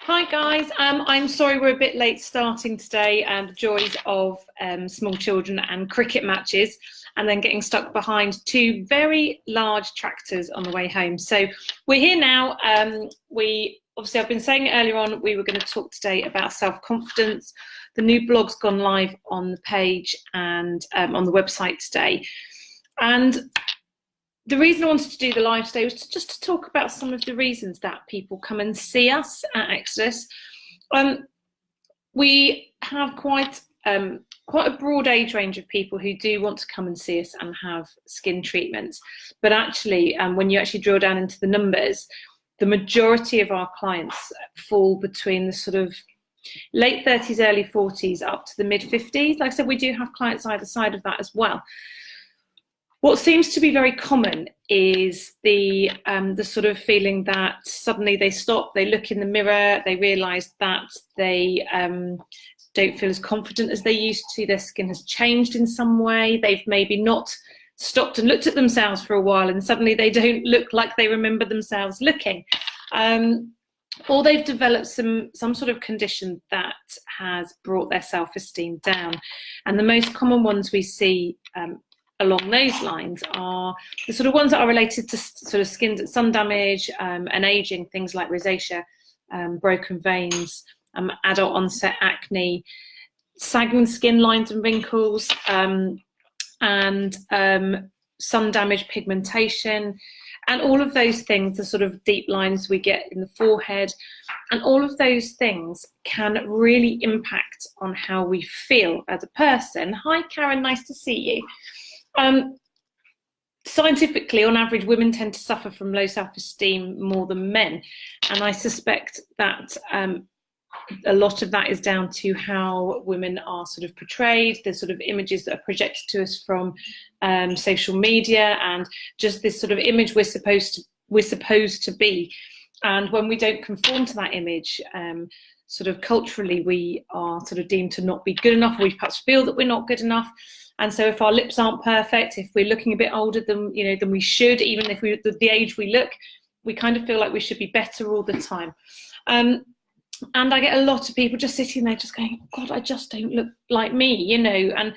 Hi guys, I'm sorry we're a bit late starting today, and the joys of small children and cricket matches, and then getting stuck behind two very large tractors on the way home. So we're here now. I've been saying earlier on, we were going to talk today about self-confidence. The new blog's gone live on the page and on the website today. And the reason I wanted to do the live today was just to talk about some of the reasons that people come and see us at Exodus. We have quite a broad age range of people who do want to come and see us and have skin treatments. But actually, when you actually drill down into the numbers, the majority of our clients fall between the sort of late 30s, early 40s up to the mid 50s. Like I said, we do have clients either side of that as well. What seems to be very common is the sort of feeling that suddenly they stop, they look in the mirror, they realise that they don't feel as confident as they used to, their skin has changed in some way, they've maybe not stopped and looked at themselves for a while and suddenly they don't look like they remember themselves looking. Or they've developed some sort of condition that has brought their self-esteem down. And the most common ones we see along those lines are the sort of ones that are related to sort of skin, sun damage and aging, things like rosacea, broken veins, adult onset acne, sagging skin lines and wrinkles, and sun damage, pigmentation, and all of those things, the sort of deep lines we get in the forehead, and all of those things can really impact on how we feel as a person. Hi Karen, nice to see you. Scientifically, on average, women tend to suffer from low self-esteem more than men, and I suspect that a lot of that is down to how women are sort of portrayed, the sort of images that are projected to us from social media, and just this sort of image we're supposed to be. And when we don't conform to that image, sort of culturally, we are sort of deemed to not be good enough, or we perhaps feel that we're not good enough. And so if our lips aren't perfect, if we're looking a bit older than we should, even if we the age we look, we kind of feel like we should be better all the time. And I get a lot of people just sitting there just going, oh God, I just don't look like me, And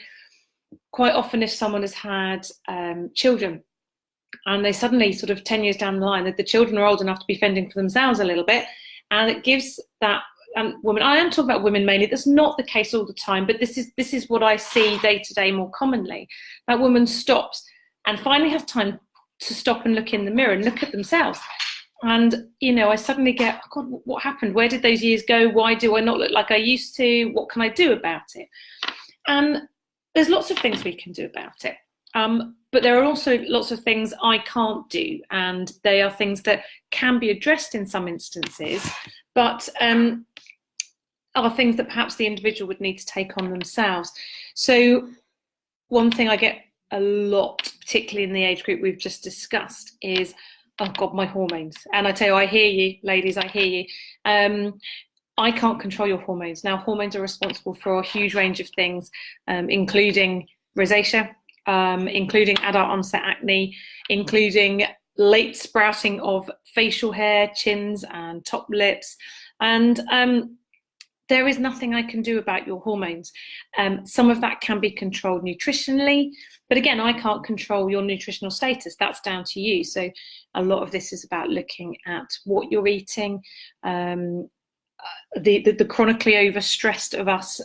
quite often if someone has had children and they suddenly sort of 10 years down the line, that the children are old enough to be fending for themselves a little bit, and it gives that women, I am talking about women mainly, that's not the case all the time, but this is what I see day to day more commonly. That woman stops and finally has time to stop and look in the mirror and look at themselves. And, I suddenly get, oh God, what happened? Where did those years go? Why do I not look like I used to? What can I do about it? And there's lots of things we can do about it. But there are also lots of things I can't do. And they are things that can be addressed in some instances, but are things that perhaps the individual would need to take on themselves. So one thing I get a lot, particularly in the age group we've just discussed, is, oh God, my hormones. And I tell you, I hear you, ladies, I hear you. I can't control your hormones. Now, hormones are responsible for a huge range of things, including rosacea, including adult onset acne, including late sprouting of facial hair, chins and top lips. And there is nothing I can do about your hormones. Some of that can be controlled nutritionally, but again, I can't control your nutritional status. That's down to you. So a lot of this is about looking at what you're eating. The chronically overstressed of us,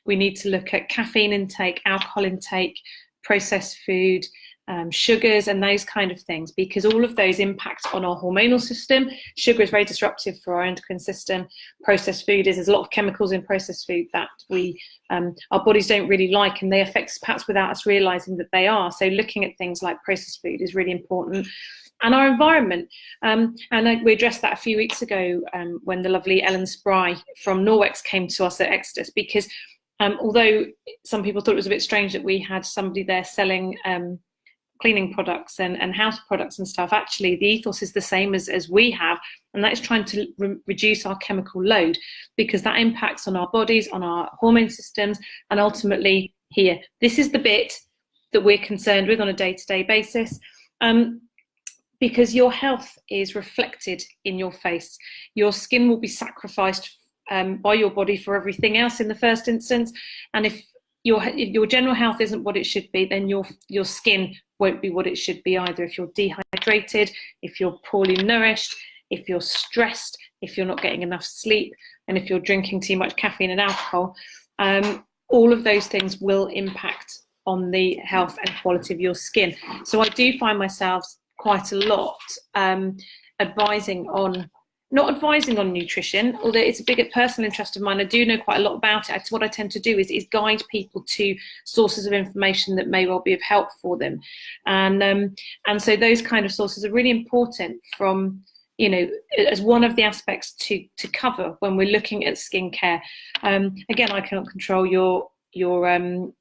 we need to look at caffeine intake, alcohol intake, processed food, sugars and those kind of things, because all of those impact on our hormonal system. Sugar is very disruptive for our endocrine system. Processed food there's a lot of chemicals in processed food that our bodies don't really like, and they affect us perhaps without us realizing that they are. So looking at things like processed food is really important. And our environment, we addressed that a few weeks ago when the lovely Ellen Spry from Norwex came to us at Exodus, because although some people thought it was a bit strange that we had somebody there selling cleaning products and house products and stuff, actually the ethos is the same as we have, and that is trying to reduce our chemical load, because that impacts on our bodies, on our hormone systems, and ultimately here, this is the bit that we're concerned with on a day-to-day basis. because your health is reflected in your face. Your skin will be sacrificed by your body for everything else in the first instance. And if your general health isn't what it should be, then your skin won't be what it should be either. If you're dehydrated, if you're poorly nourished, if you're stressed, if you're not getting enough sleep, and if you're drinking too much caffeine and alcohol, all of those things will impact on the health and quality of your skin. So I do find myself quite a lot not advising on nutrition, although it's a big personal interest of mine. I do know quite a lot about it. So what I tend to do is guide people to sources of information that may well be of help for them. And so those kind of sources are really important from, as one of the aspects to cover when we're looking at skincare. Again, I cannot control your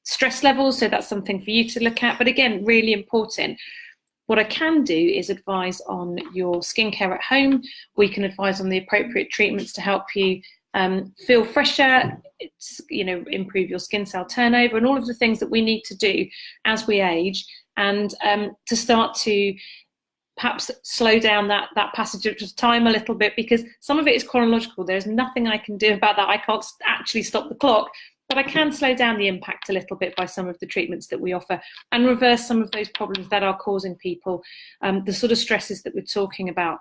stress levels, so that's something for you to look at. But again, really important. What I can do is advise on your skincare at home. We can advise on the appropriate treatments to help you feel fresher, improve your skin cell turnover, and all of the things that we need to do as we age, and to start to perhaps slow down that passage of time a little bit, because some of it is chronological. There's nothing I can do about that. I can't actually stop the clock, but I can slow down the impact a little bit by some of the treatments that we offer and reverse some of those problems that are causing people the sort of stresses that we're talking about.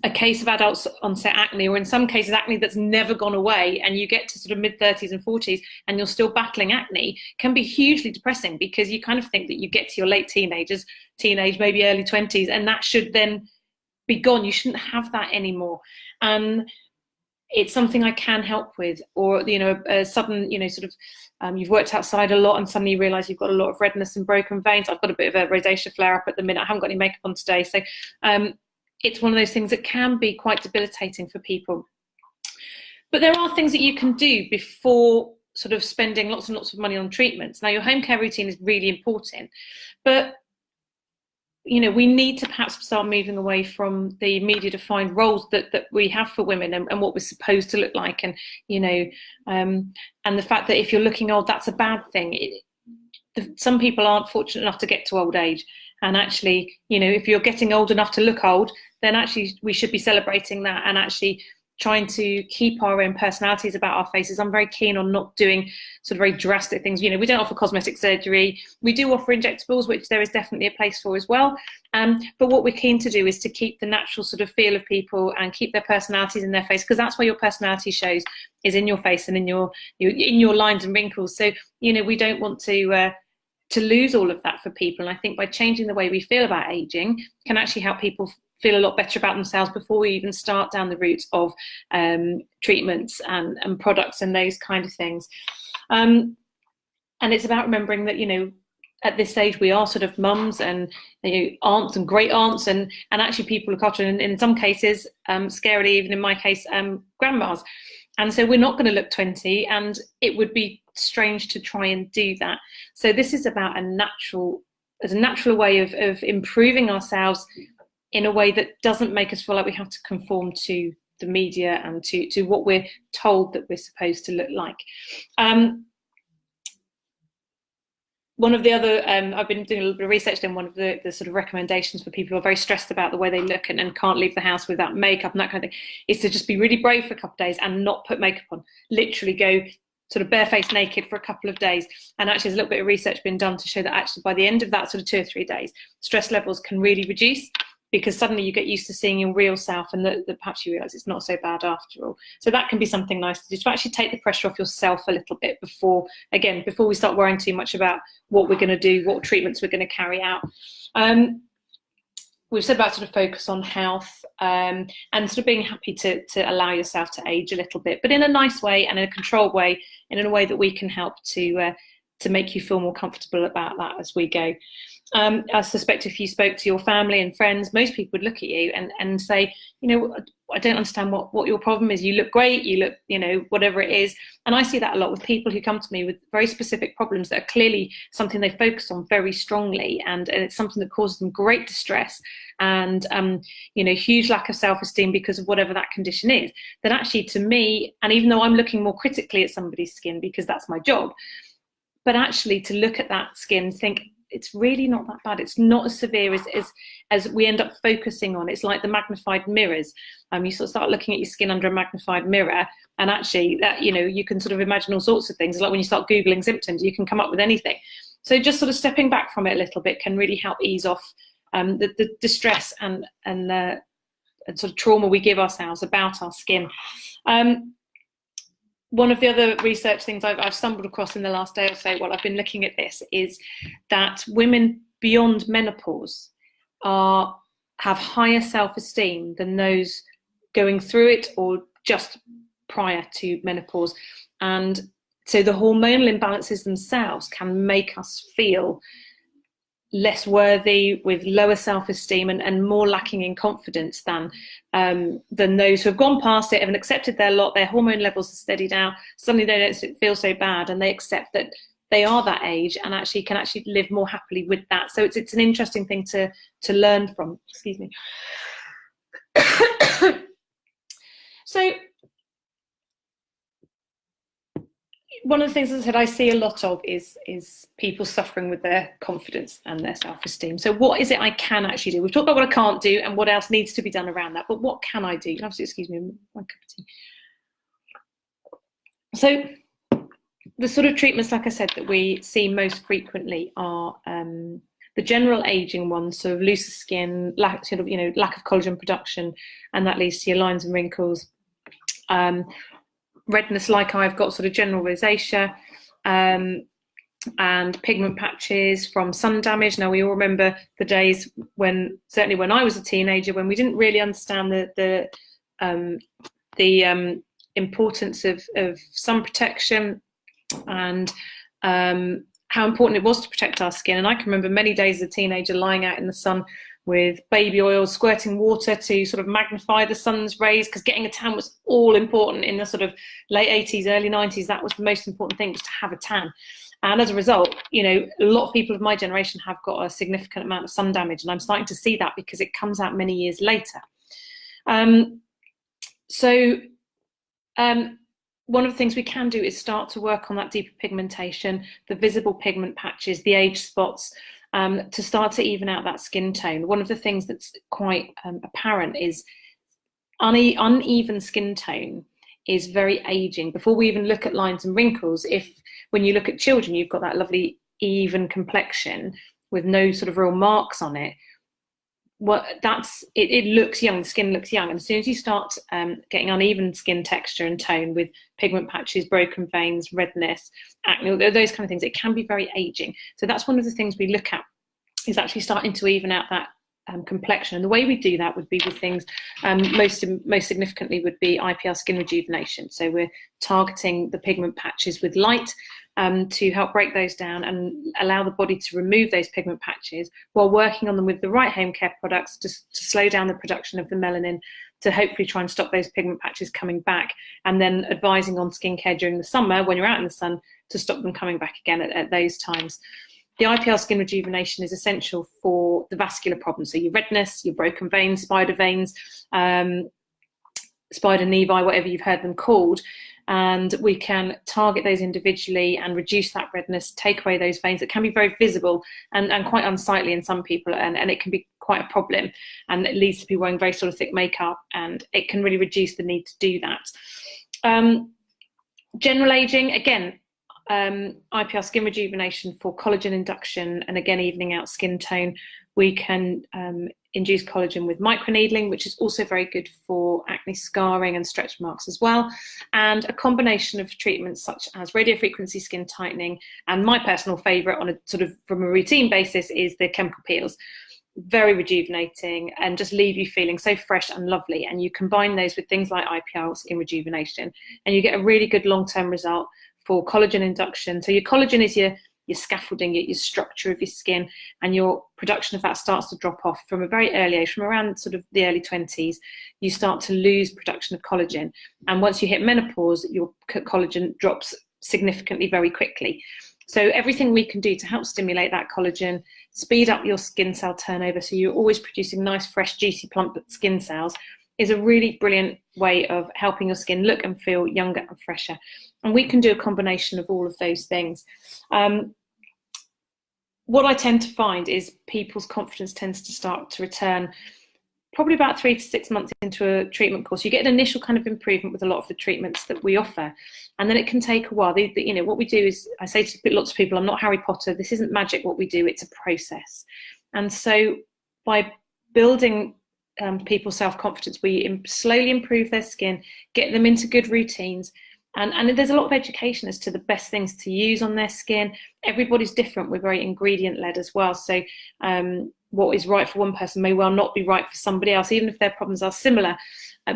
A case of adult onset acne, or in some cases acne that's never gone away, and you get to sort of mid-30s and 40s and you're still battling acne, can be hugely depressing, because you kind of think that you get to your late teenage, maybe early 20s, and that should then be gone. You shouldn't have that anymore. It's something I can help with. Or, a sudden, you've worked outside a lot and suddenly you realise you've got a lot of redness and broken veins. I've got a bit of a rosacea flare up at the minute. I haven't got any makeup on today. So it's one of those things that can be quite debilitating for people. But there are things that you can do before sort of spending lots and lots of money on treatments. Now, your home care routine is really important, but we need to perhaps start moving away from the media defined roles that we have for women, and what we're supposed to look like. And, and the fact that if you're looking old, that's a bad thing. Some people aren't fortunate enough to get to old age. And actually, if you're getting old enough to look old, then actually we should be celebrating that and actually trying to keep our own personalities about our faces. I'm very keen on not doing sort of very drastic things. We don't offer cosmetic surgery. We do offer injectables, which there is definitely a place for as well. But what we're keen to do is to keep the natural sort of feel of people and keep their personalities in their face, because that's where your personality shows, is in your face and in your lines and wrinkles. So, we don't want to lose all of that for people. And I think by changing the way we feel about aging can actually help people feel a lot better about themselves before we even start down the route of treatments and products and those kind of things. And it's about remembering that, at this stage we are sort of mums and aunts and great aunts, and actually people look after, and in some cases, scarily, even in my case, grandmas. And so we're not going to look 20, and it would be strange to try and do that. So this is about a natural way of improving ourselves in a way that doesn't make us feel like we have to conform to the media and to what we're told that we're supposed to look like. One of the other, I've been doing a little bit of research, and one of the sort of recommendations for people who are very stressed about the way they look and can't leave the house without makeup and that kind of thing, is to just be really brave for a couple of days and not put makeup on. Literally go sort of barefaced naked for a couple of days. And actually there's a little bit of research been done to show that actually by the end of that sort of 2 or 3 days, stress levels can really reduce, because suddenly you get used to seeing your real self, and that perhaps you realise it's not so bad after all. So that can be something nice to do, to actually take the pressure off yourself a little bit before we start worrying too much about what we're going to do, what treatments we're going to carry out. We've said about sort of focus on health and sort of being happy to allow yourself to age a little bit, but in a nice way and in a controlled way, and in a way that we can help to make you feel more comfortable about that as we go. I suspect if you spoke to your family and friends, most people would look at you and say, I don't understand what your problem is. You look great, you look, whatever it is. And I see that a lot with people who come to me with very specific problems that are clearly something they focus on very strongly, and it's something that causes them great distress and, huge lack of self-esteem because of whatever that condition is. That actually, to me, and even though I'm looking more critically at somebody's skin because that's my job, but actually to look at that skin, think, it's really not that bad. It's not as severe as as we end up focusing on, it's like the magnified mirrors. You sort of start looking at your skin under a magnified mirror, and actually that, you know, you can sort of imagine all sorts of things. Like when you start Googling symptoms, you can come up with anything. So just sort of stepping back from it a little bit can really help ease off the distress and sort of trauma we give ourselves about our skin. One of the other research things I've stumbled across in the last day or so while I've been looking at this is that women beyond menopause have higher self-esteem than those going through it or just prior to menopause. And so the hormonal imbalances themselves can make us feel less worthy, with lower self-esteem and more lacking in confidence than those who have gone past it and accepted their lot. Their hormone levels are steadied out. Suddenly they don't feel so bad, and they accept that they are that age and actually can live more happily with that. So it's an interesting thing to learn from. Excuse me. So one of the things, as I said, I see a lot of is people suffering with their confidence and their self-esteem. So what is it I can actually do? We've talked about what I can't do and what else needs to be done around that, but what can I do? Absolutely, excuse me, one cup of tea. So the sort of treatments, like I said, that we see most frequently are the general aging ones, so looser skin, lack of collagen production, and that leads to your lines and wrinkles. Redness, like I've got, sort of general rosacea, and pigment patches from sun damage. Now, we all remember the days when, certainly when I was a teenager, when we didn't really understand the importance of sun protection and how important it was to protect our skin. And I can remember many days as a teenager lying out in the sun with baby oil, squirting water to sort of magnify the sun's rays, because getting a tan was all important in the sort of late 80s, early 90s. That was the most important thing, was to have a tan. And as a result, you know, a lot of people of my generation have got a significant amount of sun damage, and I'm starting to see that because it comes out many years later. One of the things we can do is start to work on that deeper pigmentation, the visible pigment patches, the age spots, to start to even out that skin tone. One of the things that's quite apparent is uneven skin tone is very aging. Before we even look at lines and wrinkles, when you look at children, you've got that lovely even complexion with no sort of real marks on it. It looks young, the skin looks young. And as soon as you start getting uneven skin texture and tone with pigment patches, broken veins, redness, acne, those kind of things, it can be very aging. So that's one of the things we look at, is actually starting to even out that complexion. And the way we do that would be with things, most significantly would be IPL skin rejuvenation. So we're targeting the pigment patches with light to help break those down and allow the body to remove those pigment patches, while working on them with the right home care products to slow down the production of the melanin, to hopefully try and stop those pigment patches coming back, and then advising on skincare during the summer when you're out in the sun to stop them coming back again at those times. The IPL skin rejuvenation is essential for the vascular problems, so your redness, your broken veins, spider nevi, whatever you've heard them called. And we can target those individually and reduce that redness, take away those veins. It can be very visible and quite unsightly in some people, and it can be quite a problem, and it leads to people wearing very sort of thick makeup, and it can really reduce the need to do that. General aging, again, IPL skin rejuvenation for collagen induction, and again, evening out skin tone. We can induce collagen with microneedling, which is also very good for acne scarring and stretch marks as well. And a combination of treatments such as radiofrequency skin tightening, and my personal favorite on a sort of from a routine basis is the chemical peels. Very rejuvenating and just leave you feeling so fresh and lovely. And you combine those with things like IPL skin rejuvenation, and you get a really good long-term result for collagen induction. So your collagen is your scaffolding, your structure of your skin, and your production of that starts to drop off from a very early age. From around sort of the early 20s, you start to lose production of collagen. And once you hit menopause, your collagen drops significantly very quickly. So everything we can do to help stimulate that collagen, speed up your skin cell turnover, so you're always producing nice, fresh, juicy, plump skin cells, is a really brilliant way of helping your skin look and feel younger and fresher. And we can do a combination of all of those things. what I tend to find is people's confidence tends to start to return probably about 3 to 6 months into a treatment course. You get an initial kind of improvement with a lot of the treatments that we offer, and then it can take a while. You know, what we do is, I say to lots of people, I'm not Harry Potter, this isn't magic what we do, it's a process. And so by building people's self-confidence, we slowly improve their skin, get them into good routines, and there's a lot of education as to the best things to use on their skin. Everybody's different, we're very ingredient led as well, so what is right for one person may well not be right for somebody else, even if their problems are similar.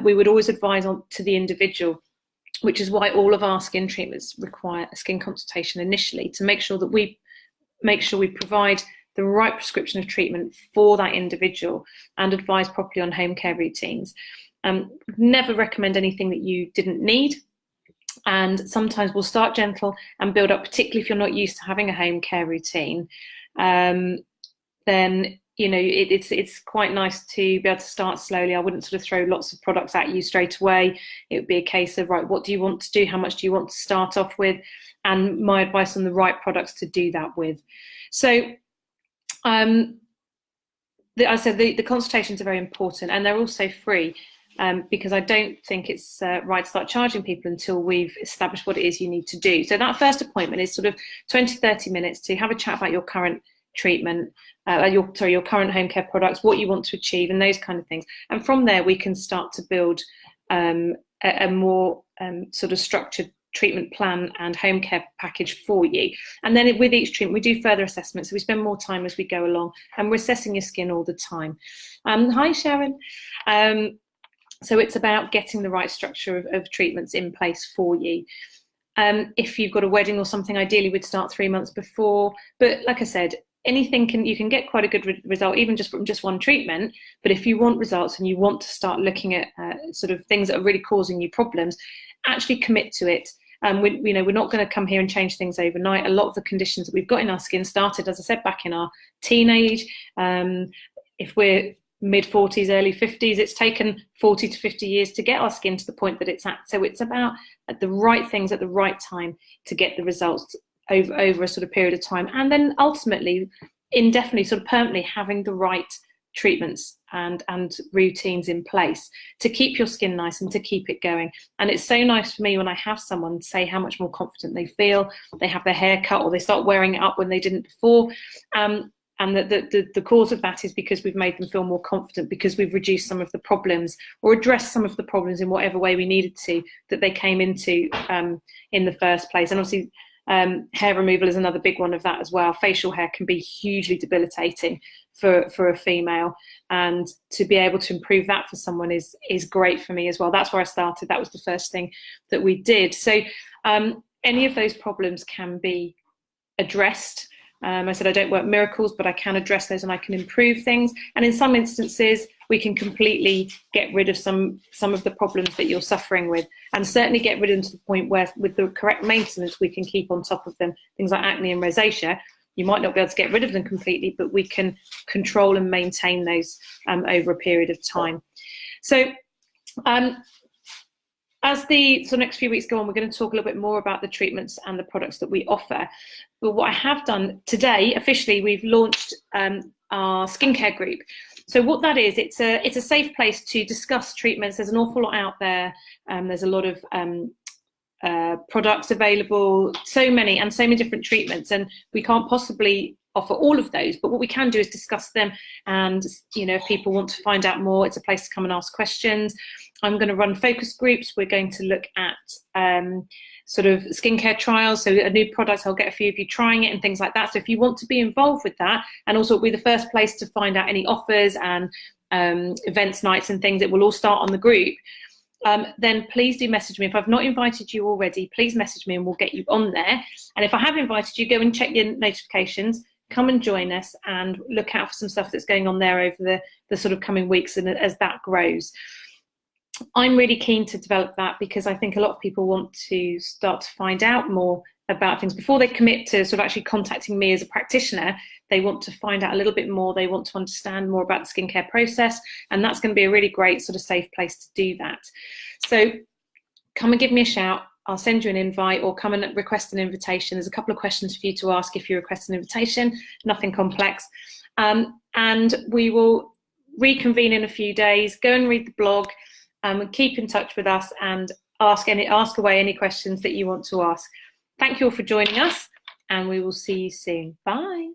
We would always advise on to the individual, which is why all of our skin treatments require a skin consultation initially, to make sure that we provide the right prescription of treatment for that individual and advise properly on home care routines. Never recommend anything that you didn't need. And sometimes we'll start gentle and build up, particularly if you're not used to having a home care routine. Then, you know, it's quite nice to be able to start slowly. I wouldn't sort of throw lots of products at you straight away. It would be a case of, right, what do you want to do? How much do you want to start off with? And my advice on the right products to do that with. So, I said the consultations are very important, and they're also free. Because I don't think it's right to start charging people until we've established what it is you need to do. So that first appointment is sort of 20, 30 minutes to have a chat about your current treatment, your current home care products, what you want to achieve, and those kind of things. And from there, we can start to build a more sort of structured treatment plan and home care package for you. And then with each treatment, we do further assessments. So we spend more time as we go along, and we're assessing your skin all the time. Hi, Sharon. So it's about getting the right structure of treatments in place for you. If you've got a wedding or something, ideally we'd start 3 months before. But like I said, you can get quite a good result even just from just one treatment. But if you want results and you want to start looking at sort of things that are really causing you problems, actually commit to it. We're not going to come here and change things overnight. A lot of the conditions that we've got in our skin started, as I said, back in our teenage. If we're mid-40s, early 50s, it's taken 40 to 50 years to get our skin to the point that it's at. So it's about the right things at the right time to get the results over a sort of period of time, and then ultimately, indefinitely, sort of permanently having the right treatments and routines in place to keep your skin nice and to keep it going. And it's so nice for me when I have someone say how much more confident they feel, they have their hair cut, or they start wearing it up when they didn't before. And the cause of that is because we've made them feel more confident, because we've reduced some of the problems or addressed some of the problems in whatever way we needed to that they came into in the first place. And obviously hair removal is another big one of that as well. Facial hair can be hugely debilitating for a female, and to be able to improve that for someone is great for me as well. That's where I started. That was the first thing that we did. So any of those problems can be addressed. I said I don't work miracles, but I can address those and I can improve things. And in some instances, we can completely get rid of some of the problems that you're suffering with, and certainly get rid of them to the point where, with the correct maintenance, we can keep on top of them. Things like acne and rosacea, you might not be able to get rid of them completely, but we can control and maintain those over a period of time. So as the next few weeks go on, we're going to talk a little bit more about the treatments and the products that we offer. But what I have done today, officially, we've launched our skincare group. So what that is, it's a safe place to discuss treatments. There's an awful lot out there. There's a lot of products available, so many different treatments, and we can't possibly offer all of those, but what we can do is discuss them. And if people want to find out more, it's a place to come and ask questions. I'm going to run focus groups. We're going to look at sort of skincare trials, so a new product, I'll get a few of you trying it and things like that. So if you want to be involved with that, and also it'll be the first place to find out any offers and events, nights and things, it will all start on the group. Then please do message me. If I've not invited you already, please message me and we'll get you on there. And if I have invited you, go and check your notifications, come and join us, and look out for some stuff that's going on there over the sort of coming weeks and as that grows. I'm really keen to develop that because I think a lot of people want to start to find out more about things before they commit to sort of actually contacting me as a practitioner. They want to find out a little bit more. They want to understand more about the skincare process, and that's going to be a really great sort of safe place to do that. So come and give me a shout. I'll send you an invite, or come and request an invitation. There's a couple of questions for you to ask if you request an invitation, nothing complex. And we will reconvene in a few days. Go and read the blog, keep in touch with us, and ask away any questions that you want to ask. Thank you all for joining us, and we will see you soon. Bye.